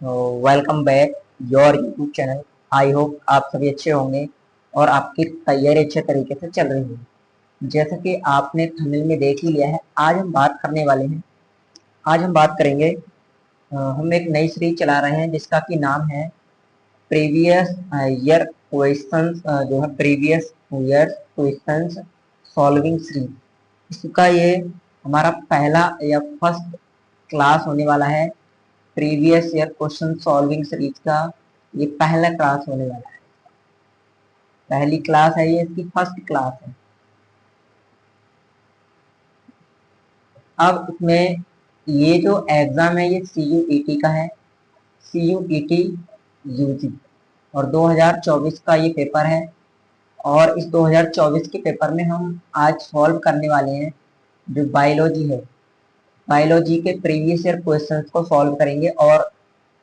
Welcome back your YouTube channel. I hope आप सभी अच्छे होंगे और आपकी तैयारी अच्छे तरीके से चल रही है। जैसा कि आपने थंबनेल में देख ही लिया है, आज हम बात करने वाले हैं। आज हम बात करेंगे, हम एक नई सीरीज चला रहे हैं जिसका कि नाम है प्रीवियस ईयर क्वेश्चंस, जो है previous year questions solving series. इसका ये हमारा पहला या फर्स्ट क्लास होने वाला है। Previous year question solving series का ये पहला क्लास होने वाला है। पहली क्लास है ये, इसकी फर्स्ट क्लास है। अब इसमें ये जो एग्जाम है ये CUET का है, CUET UG, और 2024 का ये पेपर है। और इस 2024 के पेपर में हम आज सॉल्व करने वाले हैं जो बायोलॉजी है। बायोलॉजी के प्रीवियस ईयर क्वेश्चंस को सॉल्व करेंगे और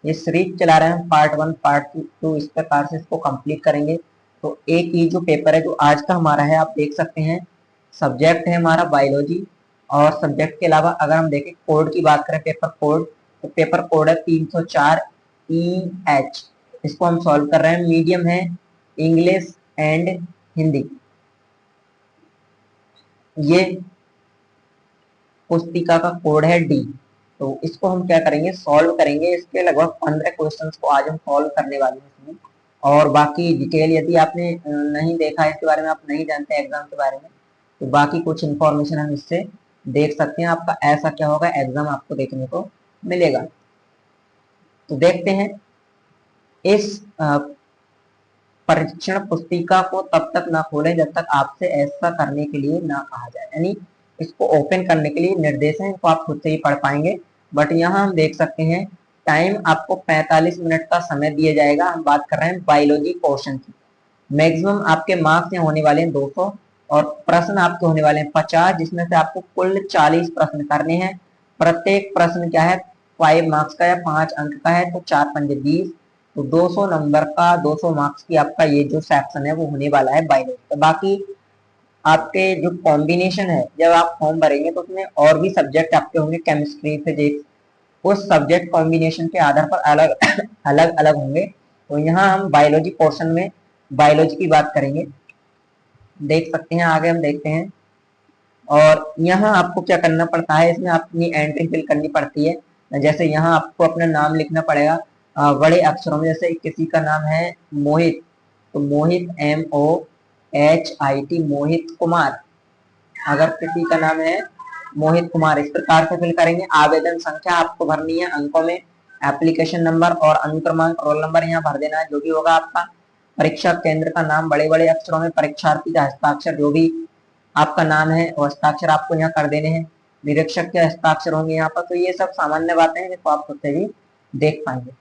ये सीरीज चला रहे हैं, पार्ट 1 पार्ट 2 इस प्रकार से इसको कंप्लीट करेंगे। तो एक ही जो पेपर है जो आज का हमारा है, आप देख सकते हैं सब्जेक्ट है हमारा बायोलॉजी। और सब्जेक्ट के अलावा अगर हम देखें कोड की बात करें, पेपर कोड, तो पेपर कोड है 304EH। इसको हम सॉल्व कर रहे हैं। मीडियम है इंग्लिश एंड हिंदी। ये पुस्तिका का कोड है D। तो इसको हम क्या करेंगे, सॉल्व करेंगे। इसके लगभग 15 क्वेश्चंस को आज हम सॉल्व करने वाले हैं इसमें। और बाकी डिटेल यदि आपने नहीं देखा है, इसके बारे में आप नहीं जानते एग्जाम के बारे में, तो बाकी कुछ इंफॉर्मेशन हम इससे देख सकते हैं। आपका ऐसा क्या होगा, एग्जाम आपको देखने को मिलेगा। तो देखते हैं इस परीक्षण पुस्तिका को तब तक ना खोलें जब तक आपसे ऐसा करने के लिए ना कहा जाए। यानी इसको ओपन करने के लिए निर्देश हैं, इनको आप खुद से ही पढ़ पाएंगे। बट यहाँ हम देख सकते हैं टाइम आपको 45 मिनट का समय दिया जाएगा। हम बात कर रहे हैं बायोलॉजी पोर्शन की। मैक्सिमम आपके मार्क्स यहाँ होने वाले हैं 200 और प्रश्न आपके होने वाले हैं 50, जिसमें से आपको कुल 40 प्रश्न करने हैं। प्रत्येक प्रश्न क्या है, 5 मार्क्स का या 5 अंक का है, तो 4 पंजे 20। तो 200 नंबर का 200 मार्क्स की आपका ये जो सेक्शन है वो होने वाला है बायोलॉजी का। बाकी आपके जो कॉम्बिनेशन है, जब आप फॉर्म भरेंगे तो उसमें और भी सब्जेक्ट आपके होंगे, केमिस्ट्री फिजिक्स, उस सब्जेक्ट कॉम्बिनेशन के आधार पर अलग अलग अलग होंगे। तो यहाँ हम बायोलॉजी पोर्शन में बायोलॉजी की बात करेंगे। देख सकते हैं, आगे हम देखते हैं। और यहाँ आपको क्या करना पड़ता है, इसमें अपनी एंट्री फिल करनी पड़ती है। जैसे यहाँ आपको अपना नाम लिखना पड़ेगा बड़े अक्षरों में। जैसे किसी का नाम है मोहित, तो मोहित MOHIT, मोहित कुमार। अगर किसी का नाम है मोहित कुमार, इस प्रकार से फिल करेंगे। आवेदन संख्या आपको भरनी है अंकों में, एप्लीकेशन नंबर और अनुक्रमांक, रोल नंबर यहाँ भर देना है जो भी होगा आपका। परीक्षा केंद्र का नाम बड़े बड़े अक्षरों में, परीक्षार्थी का हस्ताक्षर, जो भी आपका नाम है और हस्ताक्षर आपको यहाँ कर देने हैं। निरीक्षक के हस्ताक्षर होंगे यहाँ पर। तो ये सब सामान्य बातें हैं जिसको आप खुद से भी देख पाएंगे।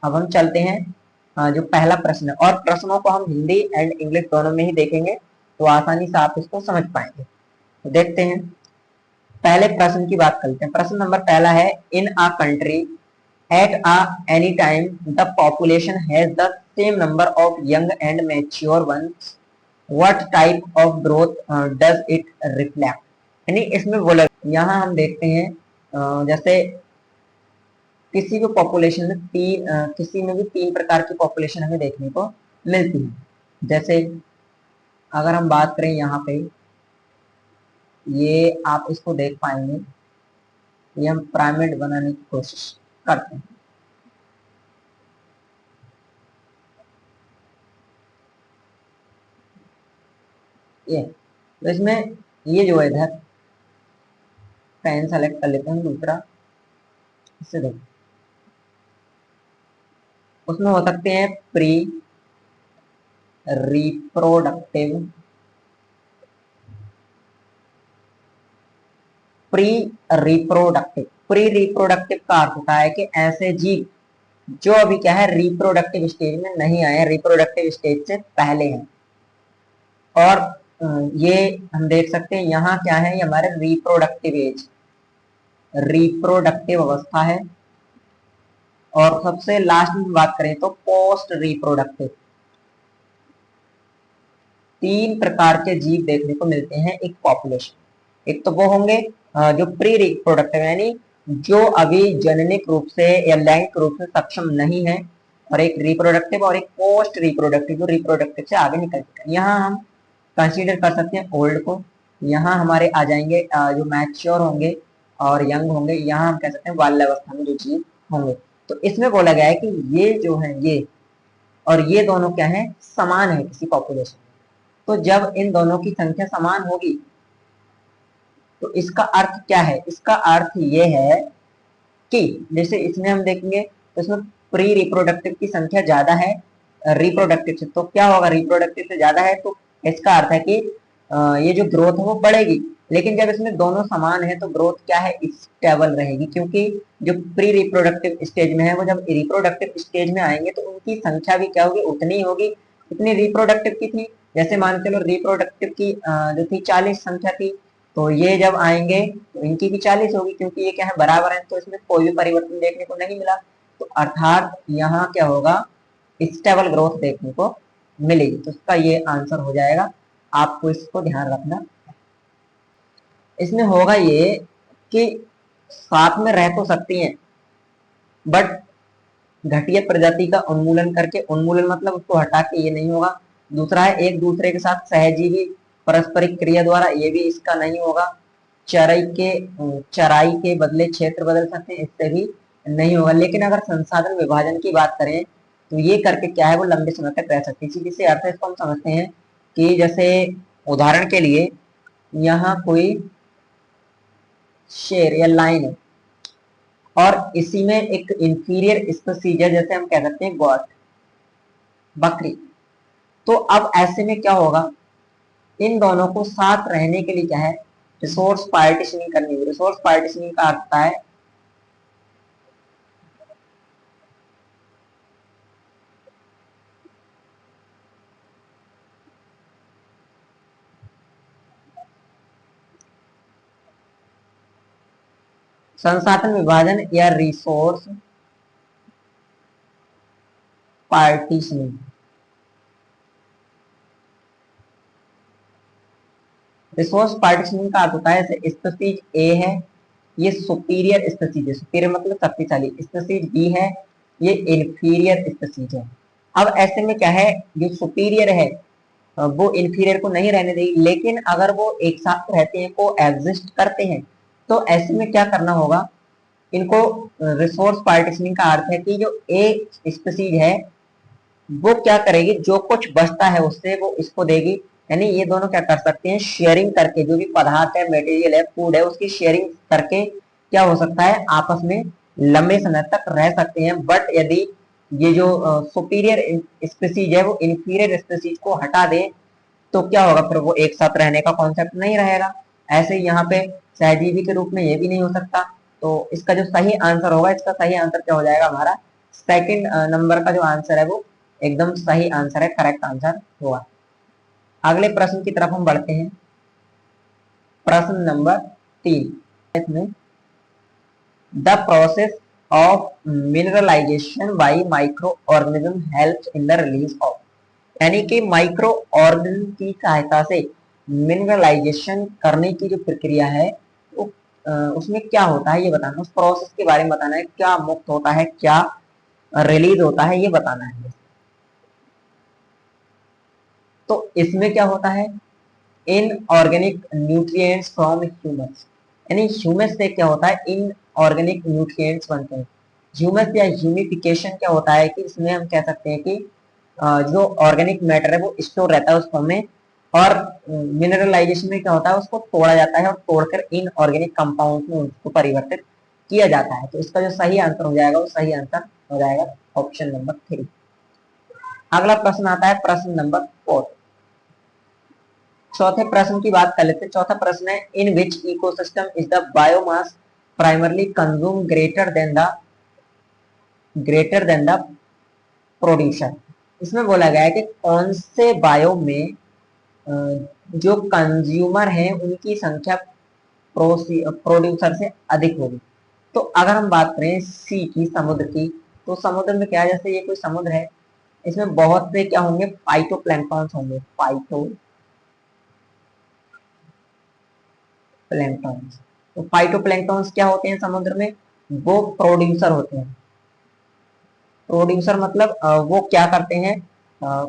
अब हम चलते हैं जो पहला प्रश्न है, और प्रश्नों को हम हिंदी एंड इंग्लिश दोनों में ही देखेंगे तो आसानी से आप इसको समझ पाएंगे। तो देखते हैं, पहले प्रश्न की बात करते हैं। प्रश्न नंबर पहला है, in a country at a any time the population has the same number of young and mature ones, what type of growth does it reflect. यानी इसमें बोला, यहाँ हम देखते हैं जैसे किसी भी पॉपुलेशन में किसी में भी 3 प्रकार की पॉपुलेशन हमें देखने को मिलती है। जैसे अगर हम बात करें यहाँ पे, ये आप इसको देख पाएंगे, ये हम पिरामिड बनाने की कोशिश करते हैं। ये तो इसमें ये जो है, इधर पेन सेलेक्ट कर लेते हैं दूसरा, इससे देखो उसमें हो सकते हैं pre reproductive, pre reproductive. Pre reproductive का अर्थ होता है कि ऐसे जीव जो अभी क्या है, रिप्रोडक्टिव स्टेज में नहीं आए, रिप्रोडक्टिव स्टेज से पहले हैं। और ये हम देख सकते हैं यहाँ क्या है, ये हमारे रिप्रोडक्टिव एज, रिप्रोडक्टिव अवस्था है। और सबसे लास्ट में बात करें तो पोस्ट रिप्रोडक्टिव। 3 प्रकार के जीव देखने को मिलते हैं एक पॉपुलेशन। एक तो वो होंगे जो प्री रिप्रोडक्टिव, यानी जो अभी जननिक रूप से या लैंगिक रूप से सक्षम नहीं है, और एक रिप्रोडक्टिव और एक पोस्ट रिप्रोडक्टिव, जो रिप्रोडक्टिव से आगे निकल चुका है। यहाँ हम कंसीडर कर सकते हैं ओल्ड को, यहाँ हमारे आ जाएंगे जो मैच्योर होंगे और यंग होंगे, यहाँ हम कह सकते हैं बाल्यावस्था में जो चीज होंगे। तो इसमें बोला गया है कि ये जो है ये और ये दोनों क्या है, समान है किसी पॉपुलेशन में। तो जब इन दोनों की संख्या समान होगी तो इसका अर्थ क्या है, इसका अर्थ ये है कि जैसे इसमें हम देखेंगे तो इसमें प्री रिप्रोडक्टिव की संख्या ज्यादा है रिप्रोडक्टिव से, तो क्या होगा, रिप्रोडक्टिव से ज्यादा है तो इसका अर्थ है कि ये जो ग्रोथ है वो बढ़ेगी। लेकिन जब इसमें दोनों समान है तो ग्रोथ क्या है, स्टेबल रहेगी, क्योंकि जो प्री रिप्रोडक्टिव स्टेज में है वो जब रिप्रोडक्टिव स्टेज में आएंगे तो उनकी संख्या भी क्या होगी, उतनी ही होगी जितनी रिप्रोडक्टिव की थी। जैसे मान के चलो रिप्रोडक्टिव की जो थी 40 संख्या थी, तो ये जब आएंगे तो इनकी भी 40 होगी, क्योंकि ये क्या है, बराबर है, तो इसमें कोई भी परिवर्तन देखने को नहीं मिला। तो अर्थात यहाँ क्या होगा, स्टेबल ग्रोथ देखने को मिलेगी। तो इसका ये आंसर हो जाएगा, आपको इसको ध्यान रखना। इसमें होगा ये कि साथ में रह तो सकती हैं, बट घटिया प्रजाति का उन्मूलन करके, उन्मूलन मतलब उसको हटा के, ये नहीं होगा। दूसरा है एक दूसरे के साथ सहजीवी पारस्परिक क्रिया द्वारा, ये भी इसका नहीं होगा। चराई के बदले क्षेत्र बदल सकते हैं, इससे भी नहीं होगा। लेकिन अगर संसाधन विभाजन की बात करें तो ये करके क्या है, वो लंबे समय तक रह सकती है। सीधे से अर्थ इसको हम समझते हैं कि जैसे उदाहरण के लिए यहाँ कोई शेर या लाइन है और इसी में एक इंफीरियर स्पीसीज है, जैसे हम कह सकते हैं गॉट, बकरी। तो अब ऐसे में क्या होगा, इन दोनों को साथ रहने के लिए क्या है, रिसोर्स पार्टीशनिंग करनी होगी। रिसोर्स पार्टीशनिंग का अर्थ है संसाधन विभाजन या रिसोर्स पार्टीशनिंग। रिसोर्स पार्टीशनिंग का अर्थ होता है, जैसे स्पीसीज ए है, ये सुपीरियर स्पीसीज है, सुपीरियर मतलब शक्तिशाली। स्पीसीज बी है, ये इंफीरियर स्पीसीज है। अब ऐसे में क्या है, जो सुपीरियर है वो इंफीरियर को नहीं रहने देगी, लेकिन अगर वो एक साथ रहते हैं, को एग्जिस्ट करते हैं, तो ऐसे में क्या करना होगा, इनको रिसोर्स पार्टीशनिंग का अर्थ है कि जो एक स्पीसीज है वो क्या करेगी, जो कुछ बचता है उससे वो इसको देगी। यानी ये दोनों क्या कर सकते हैं, शेयरिंग करके, जो भी पदार्थ है, मटेरियल है, फूड है, उसकी शेयरिंग करके क्या हो सकता है, आपस में लंबे समय तक रह सकते हैं। बट यदि ये जो सुपीरियर स्पीसीज है वो इंफीरियर स्पीसीज को हटा दे तो क्या होगा, फिर वो एक साथ रहने का कॉन्सेप्ट नहीं रहेगा। ऐसे ही यहाँ पे सहजीवी के रूप में ये भी नहीं हो सकता। तो इसका जो सही आंसर होगा, इसका सही आंसर क्या हो जाएगा, हमारा सेकंड नंबर का जो आंसर है वो एकदम सही आंसर है, करेक्ट आंसर होगा। अगले प्रश्न की तरफ हम बढ़ते हैं। प्रश्न नंबर 3 इसमें the process of mineralisation by micro organism helps in the release of, यानी कि माइक्रो ऑर्गेनिज्म की सहायता से मिनरलाइजेशन करने की जो प्रक्रिया है वो उसमें क्या होता है ये बताना, उस प्रोसेस के बारे में बताना है, क्या मुक्त होता है, क्या रिलीज होता है, ये बताना है। तो इसमें क्या होता है, in organic nutrients from humus, यानी ह्यूमस से क्या होता है, इन ऑर्गेनिक न्यूट्रिएंट्स बनते हैं। ह्यूमस या ह्यूमिफिकेशन क्या होता है कि इसमें हम कह सकते हैं कि जो ऑर्गेनिक मैटर है वो स्टोर रहता है उस फॉर्म में, और मिनरलाइजेशन में क्या होता है, उसको तोड़ा जाता है और तोड़कर इन ऑर्गेनिक कंपाउंड में उसको परिवर्तित किया जाता है। तो इसका जो सही आंसर हो जाएगा वो सही आंसर हो जाएगा ऑप्शन नंबर 3। अगला प्रश्न आता है प्रश्न नंबर 4। चौथे प्रश्न की बात कर लेते हैं। चौथा प्रश्न है, in which ecosystem is the biomass primarily consume greater than the producer. इसमें बोला गया है कि कौन से बायो में जो कंज्यूमर है उनकी संख्या प्रोड्यूसर से अधिक होगी। तो अगर हम बात करें सी की, समुद्र की, तो समुद्र में क्या है, जैसे ये कोई समुद्र है, इसमें बहुत से क्या होंगे, फाइटोप्लैंक्टन्स होंगे, फाइटोप्लैंक्टन्स। तो फाइटोप्लैंक्टन्स क्या होते हैं समुद्र में? वो प्रोड्यूसर होते हैं। प्रोड्यूसर मतलब वो क्या करते हैं,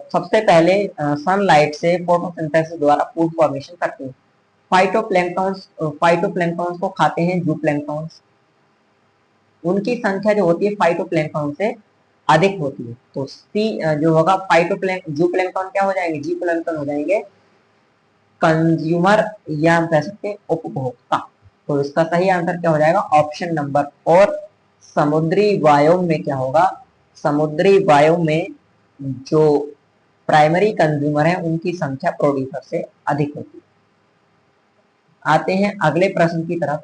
सबसे पहले सनलाइट से फोटोसिंथेसिस द्वारा फूड फॉर्मेशन करते हैं। फाइटोप्लैंक्टन्स को खाते हैं जूप्लैंक्टन्स। उनकी संख्या जो होती है फाइटोप्लैंक्टन से अधिक होती है। तो सी जो होगा जूप्लैंक्टन क्या हो जाएंगे? जी प्लैंक्टन हो जाएंगे कंज्यूमर, या हम कह सकते हैं उपभोक्ता। तो इसका सही आंसर क्या हो जाएगा? Option number. और समुद्री वायोम में क्या होगा? समुद्री वायोम में जो प्राइमरी कंज्यूमर है उनकी संख्या प्रोड्यूसर से अधिक होती है। आते हैं अगले प्रश्न की तरफ।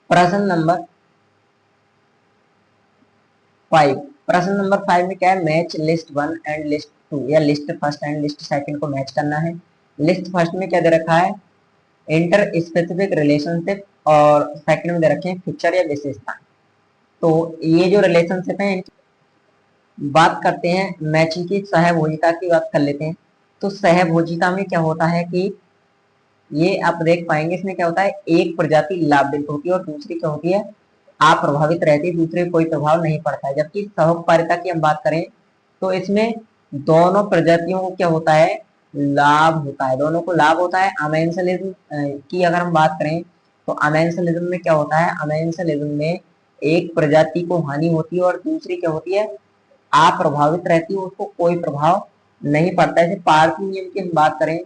प्रश्न नंबर 5। प्रश्न नंबर 5 में क्या है? मैच लिस्ट 1 एंड लिस्ट 2, या list first and list second को मैच करना है। लिस्ट फर्स्ट में क्या दे रखा है? इंटर स्पेसिफिक रिलेशनशिप, और सेकंड में दे रखे हैं फीचर या विशेषता। तो ये जो रिलेशनशिप है, बात करते हैं मैचिंग की सहभोजिता की बात कर लेते हैं। तो सहभोजिता में क्या होता है कि ये आप देख पाएंगे, इसमें क्या होता है, एक प्रजाति लाभवित होती है और दूसरी क्या होती है, अप्रभावित रहती है, दूसरे कोई प्रभाव नहीं पड़ता है। जबकि सहोपकारिता की हम बात करें तो इसमें दोनों प्रजातियों को क्या होता है? लाभ होता है, दोनों को लाभ होता है। अमेंसलिज्म की अगर हम बात करें तो अमेंसलिज्म में क्या होता है? अमेंसलिज्म में एक प्रजाति को हानि होती है और दूसरी क्या होती है? अप्रभावित रहती है, उसको कोई प्रभाव नहीं पड़ता है। जैसे पार्थिनियम की हम बात करें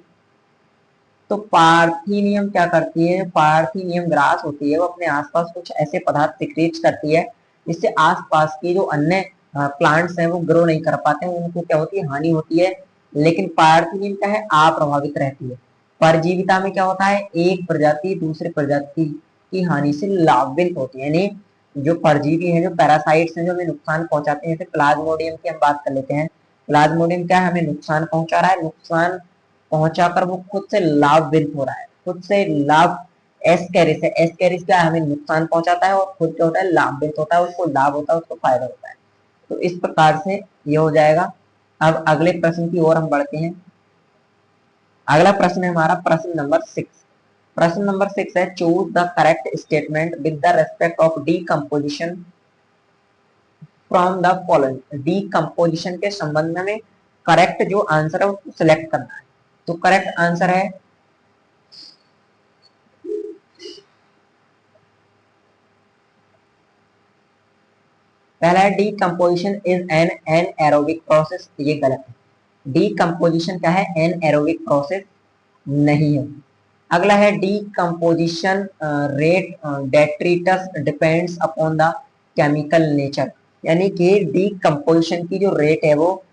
तो पार्थिनियम क्या करती है? पार्थिनियम ग्रास होती है, वो अपने आसपास कुछ ऐसे पदार्थ सिक्रीट करती है जिससे आसपास के जो अन्य प्लांट्स हैं वो ग्रो नहीं कर पाते हैं, उनको क्या होती है? हानि होती है। लेकिन पार्थिनियम क्या है? अप्रभावित रहती है। परजीविता में क्या होता है? एक प्रजाति दूसरे प्रजाति की हानि से लाभान्वित होती है। यानी जो परजीवी है, जो पैरासाइट्स हैं, जो हमें नुकसान पहुंचाते हैं, जैसे प्लाज्मोडियम की हम बात कर लेते हैं। प्लाज्मोडियम क्या है? हमें नुकसान पहुंचा रहा है, नुकसान पहुंचाकर वो खुद से लाभवित हो रहा है, खुद से लाभ। एस्केरिस है, एस्केरिस क्या है? हमें नुकसान पहुंचाता है और खुद क्या होता है? लाभवित होता है, उसको लाभ होता है, उसको फायदा होता है। तो इस प्रकार से ये हो जाएगा। अब अगले प्रश्न की ओर हम बढ़ते हैं। अगला प्रश्न है हमारा प्रश्न नंबर 6। प्रश्न नंबर 6 है, choose the correct statement with the respect of decomposition from the following. Decomposition के संबंध में करेक्ट जो आंसर है उसको सिलेक्ट करना है। तो करेक्ट आंसर है पहला है decomposition is an anaerobic process. ये गलत है। डीकम्पोजिशन क्या है? एनएरोबिक प्रोसेस नहीं है। अगला है decomposition rate detritus depends upon the chemical nature. यानी कि डीकम्पोजिशन की जो रेट है वो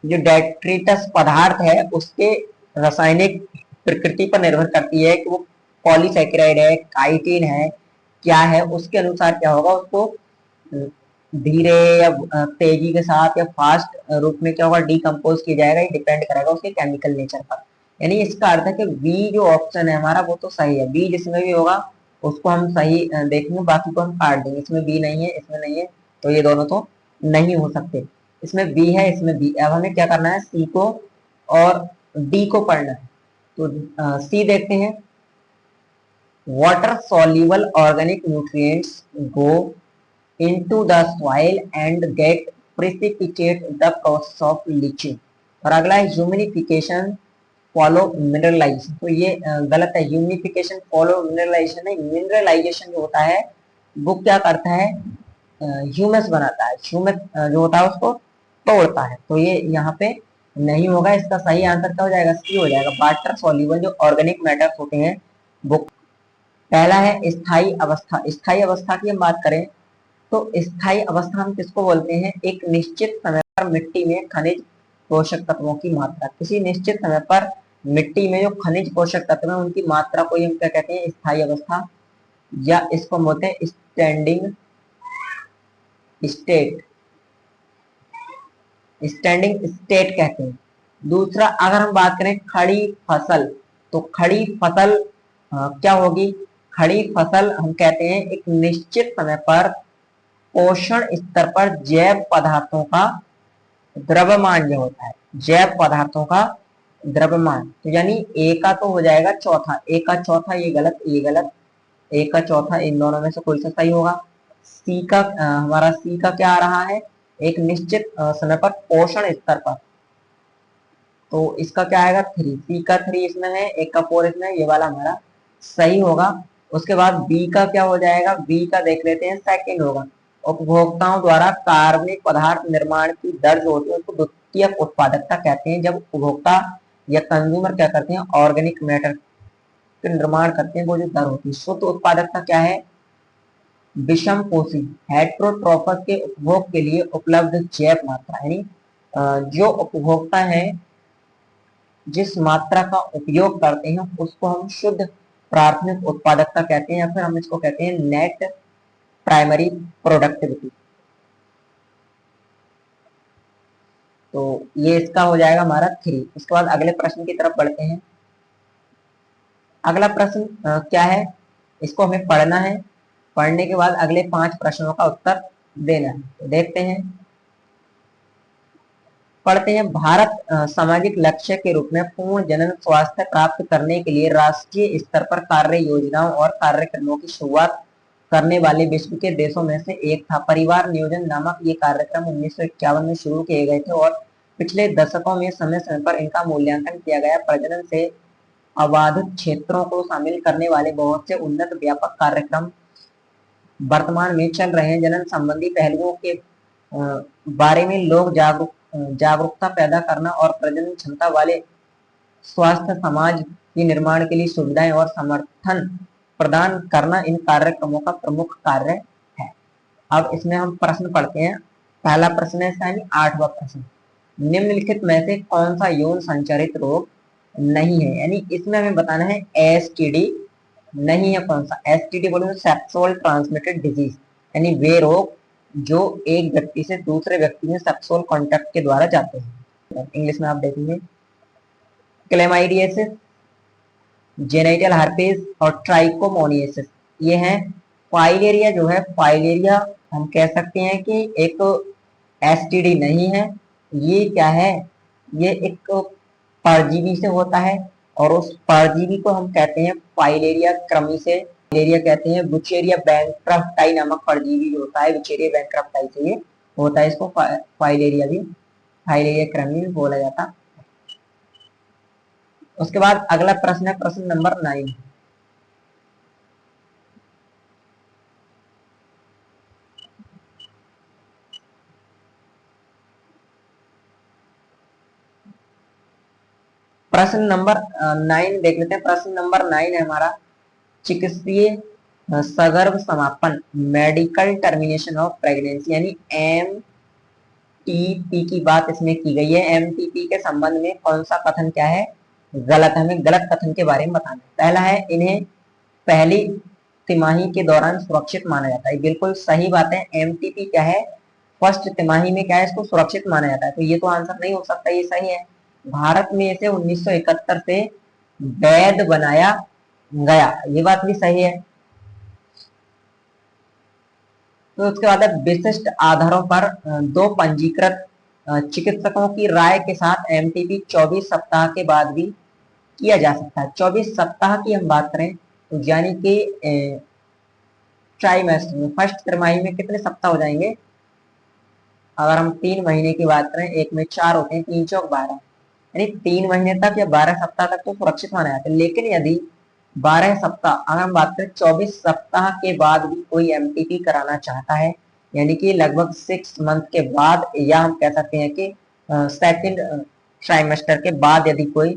जो डेट्रिटस पदार्थ है उसके रासायनिक प्रकृति पर निर्भर करती है कि वो पॉलीसैकेराइड है, काइटिन है, क्या है, उसके अनुसार क्या होगा, उसको धीरे या तेजी के साथ या फास्ट रूप में क्या होगा? डीकम्पोज किया जाएगा। ये डिपेंड करेगा उसके केमिकल नेचर पर। यानी इसका अर्थ है कि बी जो ऑप्शन है हमारा वो तो सही है। बी जिसमें भी होगा उसको हम सही देखेंगे, बाकी को हम काट देंगे। इसमें बी नहीं है, इसमें नहीं है, तो ये दोनों तो नहीं हो सकते। इसमें बी है, इसमें बी। अब हमें क्या करना है? सी को और डी को पढ़ना है। तो सी देखते हैं। Water soluble organic nutrients go into the soil and get precipitate the process of leaching। और अगला है ह्यूमिनिफिकेशन फॉलो मिनरलाइजेशन। तो ये गलत है। ह्यूमिनिफिकेशन फॉलो मिनरलाइजेशन है। मिनरलाइजेशन जो होता है वो क्या करता है? ह्यूमस बनाता है। ह्यूमस जो होता है उसको तोड़ता है। तो ये यहाँ पे नहीं होगा। इसका सही आंसर क्या हो जाएगा? सी हो जाएगा। वाटर सॉल्युबल जो ऑर्गेनिक मैटर्स होते हैं वो। पहला है स्थायी अवस्था। स्थायी अवस्था की हम बात करें तो स्थायी अवस्था हम किसको बोलते हैं? एक निश्चित समय पर मिट्टी में खनिज पोषक तत्वों की मात्रा, किसी निश्चित समय पर मिट्टी में जो खनिज पोषक तत्व है उनकी मात्रा को हम क्या कहते हैं? स्थायी अवस्था, या इसको हम बोलते हैं स्टैंडिंग स्टेट। स्टैंडिंग स्टेट कहते हैं। दूसरा अगर हम बात करें खड़ी फसल, तो खड़ी फसल क्या होगी? खड़ी फसल हम कहते हैं एक निश्चित समय पर पोषण स्तर पर जैव पदार्थों का द्रव्यमान जो होता है, जैव पदार्थों का द्रव्यमान, तो यानी ए का तो हो जाएगा चौथा, ए का चौथा, ये गलत, ये गलत, ए का चौथा, इन दोनों में से कोई सा सही होगा। सी का हमारा सी का क्या आ रहा है, एक निश्चित समय पर पोषण स्तर पर, तो इसका क्या आएगा थ्री, सी का थ्री इसमें है, एक का फोर इसमें है, ये वाला हमारा सही होगा। उसके बाद बी का क्या हो जाएगा, बी का देख लेते हैं, सेकंड होगा, उपभोक्ताओं द्वारा कार्बनिक पदार्थ निर्माण की दर जो होती है उसको द्वितीयक उत्पादकता कहते हैं। जब उपभोक्ता या कंज्यूमर क्या करते हैं, ऑर्गेनिक मैटर के निर्माण करते हैं, वो जो दर होती है। शुद्ध उत्पादकता क्या है, विषम पोषी हेट्रोट्रोफस के उपभोग के लिए उपलब्ध जैव मात्रा, यानी जो उपभोक्ता है जिस मात्रा का उपयोग करते हैं उसको हम शुद्ध प्राथमिक उत्पादकता कहते हैं, या फिर हम इसको कहते हैं नेट प्राइमरी प्रोडक्टिविटी। तो ये इसका हो जाएगा हमारा थ्री। उसके बाद अगले प्रश्न की तरफ बढ़ते हैं। अगला प्रश्न क्या है, इसको हमें पढ़ना है, पढ़ने के बाद अगले 5 प्रश्नों का उत्तर देना है। तो देखते हैं, पढ़ते हैं। भारत सामाजिक लक्ष्य के रूप में पूर्ण जनन स्वास्थ्य प्राप्त करने के लिए राष्ट्रीय स्तर पर कार्य योजनाओं और कार्यक्रमों की शुरुआत करने वाले विश्व के देशों में से एक था। परिवार नियोजन नामक ये कार्यक्रम 1951 में शुरू किए गए थे और पिछले दशकों में समय समय पर इनका मूल्यांकन किया गया। प्रजनन से अबाधित क्षेत्रों को शामिल करने वाले बहुत से उन्नत व्यापक कार्यक्रम वर्तमान में चल रहे हैं। जनन संबंधी पहलुओं के बारे में लोग जागरूकता पैदा करना और प्रजनन क्षमता वाले स्वास्थ्य समाज के निर्माण के लिए सुविधाएं और समर्थन प्रदान करना इन कार्यक्रमों का प्रमुख कार्य है। अब इसमें हम प्रश्न पढ़ते हैं। पहला प्रश्न है यानी 8वां प्रश्न, निम्नलिखित में से कौन सा यौन संचारित रोग नहीं है, यानी इसमें हमें बताना है एसटीडी नहीं है। कौन सा एसटीडी बोले, सेक्सुअल ट्रांसमिटेड डिजीज, यानी वे रोग जो एक व्यक्ति से दूसरे व्यक्ति में सेक्सुअल कांटेक्ट के द्वारा जाते हैं। इंग्लिश में आप देखेंगे क्लेमाइडियसिस, जेनिटल हर्पेस और ट्राइकोमोनियसिस, ये हैं। फाइलेरिया जो है, फाइलेरिया हम कह सकते हैं कि एक एसटीडी नहीं है, ये क्या है, ये एक परजीवी से होता है और उस परजीवी को हम कहते हैं फाइलेरिया क्रमी से फाइलेरिया कहते हैं। बुचेरिया बैंक्रफ्टाई नामक परजीवी जो होता है, बुचेरिया बैंक्रफ्टाई से ये होता है, इसको फाइलेरिया भी फाइलेरिया क्रमी भी बोला जाता है। उसके बाद अगला प्रश्न है प्रश्न नंबर 9। प्रश्न नंबर 9 देख लेते हैं। प्रश्न नंबर 9 है हमारा, चिकित्सीय सगर्भ समापन, मेडिकल टर्मिनेशन ऑफ प्रेगनेंसी, यानी एमटीपी की बात इसमें की गई है। एमटीपी के संबंध में कौन सा कथन क्या है, गलत है। हमें गलत कथन के बारे में बताना है। पहला है, इन्हें पहली तिमाही के दौरान सुरक्षित माना जाता है, बिल्कुल सही बात है। एमटीपी क्या है, फर्स्ट तिमाही में क्या है, इसको सुरक्षित माना जाता है, तो ये तो आंसर नहीं हो सकता, ये सही है। भारत में इसे 1971 से वैध बनाया गया, ये बात भी सही है। तो उसके बाद विशिष्ट आधारों पर दो पंजीकृत चिकित्सकों की राय के साथ एमटीपी 24 सप्ताह के बाद भी किया जा सकता है। 24 सप्ताह की हम बात करें तो यानी कि ट्राइमेस्टर में, फर्स्ट तिमाही में कितने सप्ताह हो जाएंगे, अगर हम 3 महीने की बात करें, एक में 4 होते हैं, 3 चौक 12, यानी 3 महीने तक या 12 सप्ताह तक तो सुरक्षित माना जाता है। लेकिन यदि 12 सप्ताह, अगर हम बात करें 24 सप्ताह के बाद भी कोई एमटीपी कराना चाहता है, यानी कि लगभग 6 मंथ के बाद, या हम कह सकते हैं कि सेकंड ट्राइमेस्टर के बाद यदि कोई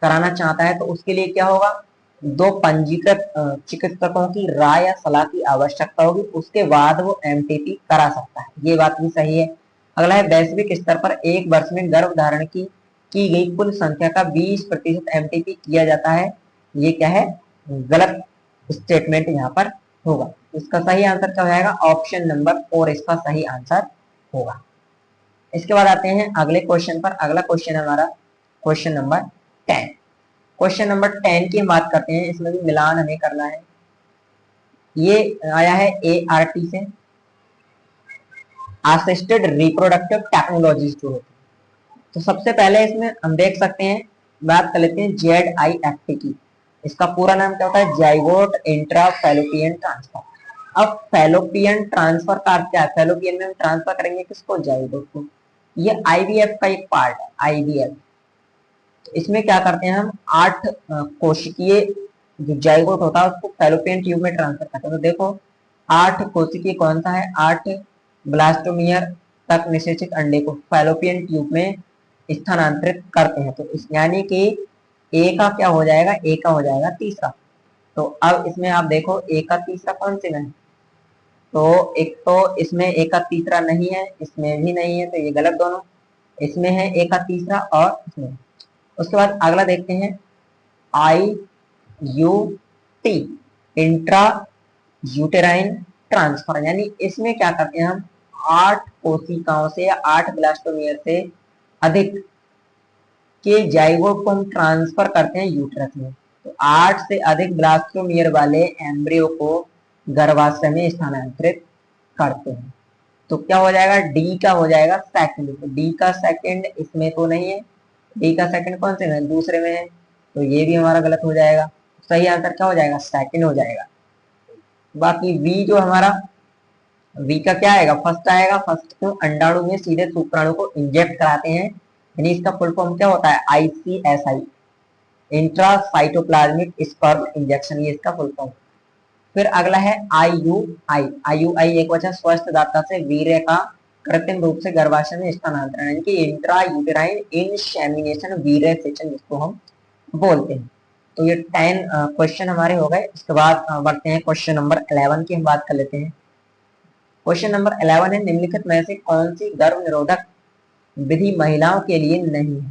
कराना चाहता है, तो उसके लिए क्या होगा, 2 पंजीकृत चिकित्सकों की राय या सलाह की आवश्यकता होगी, उसके बाद वो एमटीपी करा सकता है, ये बात भी सही है। अगला है, वैश्विक स्तर पर एक वर्ष में गर्भधारण की गई कुल संख्या का 20% एमटीपी किया जाता है, ये क्या है, गलत स्टेटमेंट यहाँ पर होगा। इसका सही आंसर क्या हो जाएगा, ऑप्शन नंबर 4 इसका सही आंसर होगा। इसके बाद आते हैं अगले क्वेश्चन पर। अगला क्वेश्चन है हमारा क्वेश्चन नंबर 10। क्वेश्चन नंबर 10 की हम बात करते हैं, इसमें भी मिलान हमें करना है। ये आया है ART से, असिस्टेड रिप्रोडक्टिव टेक्नोलॉजीज जो होती है। तो सबसे पहले इसमें हम देख सकते हैं बात कर लेते हैं ZIFT की। इसका पूरा नाम क्या होता है? Zygote intra fallopian transfer. अब फैलोपियन ट्रांसफर का अर्थ क्या है? फैलोपियन में हम ट्रांसफर करेंगे किसको? जाइगोट को। ये IVF का एक पार्ट है, IVF। तो इसमें क्या करते हैं हम? 8 कोशिकीय जो जाइगोट होता है उसको फैलोपियन ट्यूब में ट्रांसफर करते हैं। तो देखो 8 कोशिकीय कौन सा है? 8 ब्लास्टोमियर तक निषेचित अंडे को फैलोपियन ट्यूब में स्थानांतरित करते हैं। तो इस यानी कि ए का क्या हो जाएगा? ए का हो जाएगा तीसरा। तो अब इसमें आप देखो ए का तीसरा कौन से में है? तो एक तो इसमें ए का तीसरा नहीं है, इसमें भी नहीं है, तो ये गलत दोनों। इसमें है ए का तीसरा और इसमें। उसके बाद अगला देखते हैं IUT इंट्रा यूटेराइन ट्रांसफर। यानी इसमें क्या करते हैं हम? 8 कोशिकाओं से या 8 ब्लास्टोमियर से अधिक के जाइगोट को हम ट्रांसफर करते हैं यूट्रस में। तो 8 से अधिक ब्लास्टोमियर वाले एम्ब्रियो को गर्भाशय में स्थानांतरित करते हैं। तो क्या हो जाएगा? डी का हो जाएगा सेकंड। तो डी का सेकंड इसमें तो नहीं है, डी का सेकंड कौन से में? दूसरे में है, तो ये भी हमारा गलत हो जाएगा। सही आंसर क्या हो जाएगा? सेकंड हो जाएगा। बाकी वी जो हमारा, वी का क्या आएगा? फर्स्ट आएगा। फर्स्ट को अंडाणु में सीधे शुक्राणु को इंजेक्ट कराते हैं, यानी इसका फुल फॉर्म क्या होता है? ICSI intra cytoplasmic sperm injection, ये इसका फुल फॉर्म। फिर अगला है IUI। IUI एक वचन स्वस्थ दाता से वीर्य का कृत्रिम रूप से गर्भाशय में स्थानांतरण, यानी कि इंट्रा यूटेराइन इनसेमिनेशन वीर्य सेचन जिसको हम बोलते हैं। तो ये 10 क्वेश्चन हमारे हो गए। इसके बाद बढ़ते हैं क्वेश्चन नंबर 11 की हम बात कर लेते हैं। क्वेश्चन नंबर 11 है, निम्नलिखित में से कौन सी गर्भ निरोधक विधि महिलाओं के लिए नहीं है?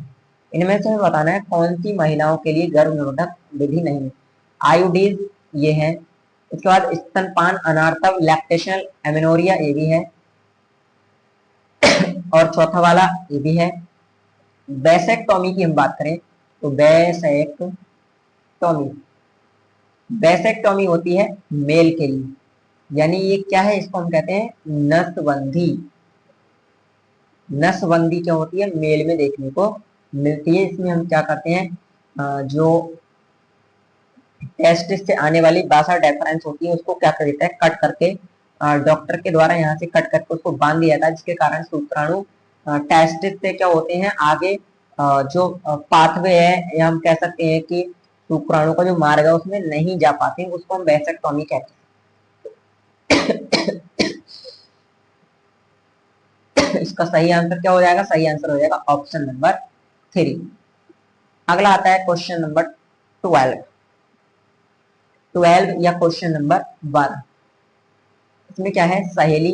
इनमें से हमें बताना है कौन सी महिलाओं के लिए गर्भ निरोधक विधि नहीं है। आयोडीज ये है। इसके बाद स्तनपान, अनार्थव, लैक्टेशनल एमेनोरिया ये भी है, और चौथा वाला ये भी है। वैसेक्टोमी की हम बात करें तो वैसेक्टोमी होती है मेल के लिए, यानी ये क्या है? इसको हम कहते हैं नसबंदी। नसबंदी क्या होती है? मेल में देखने को मिलती है। इसमें हम क्या करते हैं? जो टेस्टिस से आने वाली बासा डेफरेंस होती है उसको क्या कर देता है? कट करके डॉक्टर के द्वारा यहाँ से कट करके उसको बांध दिया जाता है, जिसके कारण शुक्राणु टेस्टिस से क्या होते हैं आगे जो पाथवे है, या हम कह सकते हैं कि शुक्राणु का जो मार्ग है उसमें नहीं जा पाते, उसको हम वैसेक्टोमी कहते हैं। इसका सही आंसर क्या हो जाएगा? सही आंसर हो जाएगा ऑप्शन नंबर 3। अगला आता है क्वेश्चन नंबर 12 या क्वेश्चन नंबर 12। इसमें क्या है? सहेली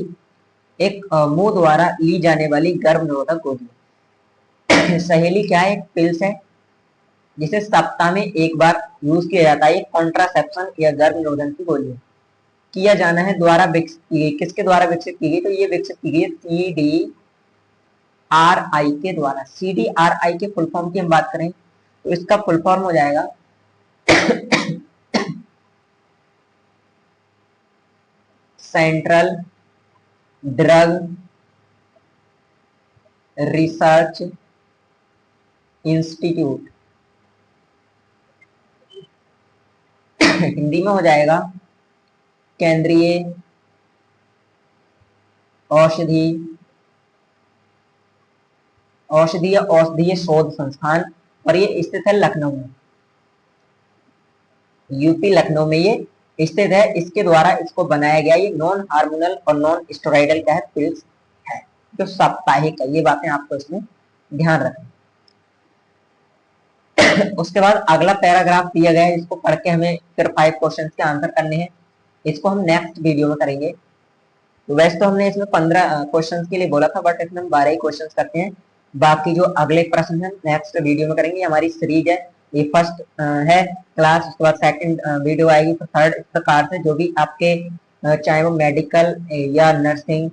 एक मुंह द्वारा ली जाने वाली गर्भ निरोधक गोली। सहेली क्या है? एक पिल्स है जिसे सप्ताह में एक बार यूज किया जाता है। कॉन्ट्रासेप्शन या गर्भ निरोधन की गोली है। किया जाना है द्वारा विकसित की गई। किसके द्वारा विकसित की गई? तो ये विकसित की गई CDRI के द्वारा। CDRI के फुल फॉर्म की हम बात करें तो इसका फुल फॉर्म हो जाएगा central drug research institute. Hindi में हो जाएगा केंद्रीय औषधीय शोध संस्थान, और ये स्थित है लखनऊ में। यूपी लखनऊ में ये स्थित है। इसके द्वारा इसको बनाया गया ये नॉन हार्मोनल और नॉन स्टेरॉइडल क्या है? पिल्स है, जो साप्ताहिक है। ये बातें आपको इसमें ध्यान रखना। उसके बाद अगला पैराग्राफ दिया गया है, इसको पढ़ के हमें फिर 5 क्वेश्चंस के आंसर करने हैं। इसको हम नेक्स्ट वीडियो में करेंगे। तो वैसे तो हमने इसमें 15 क्वेश्चंस के लिए बोला था, बट इसमें हम 12 ही क्वेश्चंस करते हैं। बाकी जो अगले प्रश्न है नेक्स्ट वीडियो में करेंगे। हमारी सीरीज है, ये फर्स्ट है क्लास, उसके बाद सेकंड वीडियो आएगी, फिर थर्ड। इस प्रकार से जो भी आपके चाहे वो मेडिकल या नर्सिंग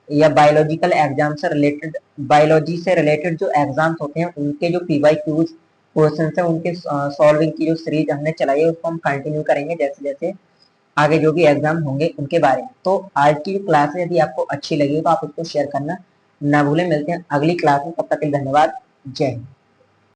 या बायोलॉजिकल एग्जाम से रिलेटेड, बायोलॉजी से रिलेटेड जो एग्जाम्स होते हैं उनके जो PYQs क्वेश्चन है उनके सॉल्विंग की जो सीरीज हमने चलाई है उसको हम कंटिन्यू करेंगे जैसे जैसे आगे जो भी एग्जाम होंगे उनके बारे में। तो आज की क्लास यदि आपको अच्छी लगी तो आप इसको शेयर करना ना भूलें। मिलते हैं अगली क्लास में, तब तक के लिए धन्यवाद। जय हिंद।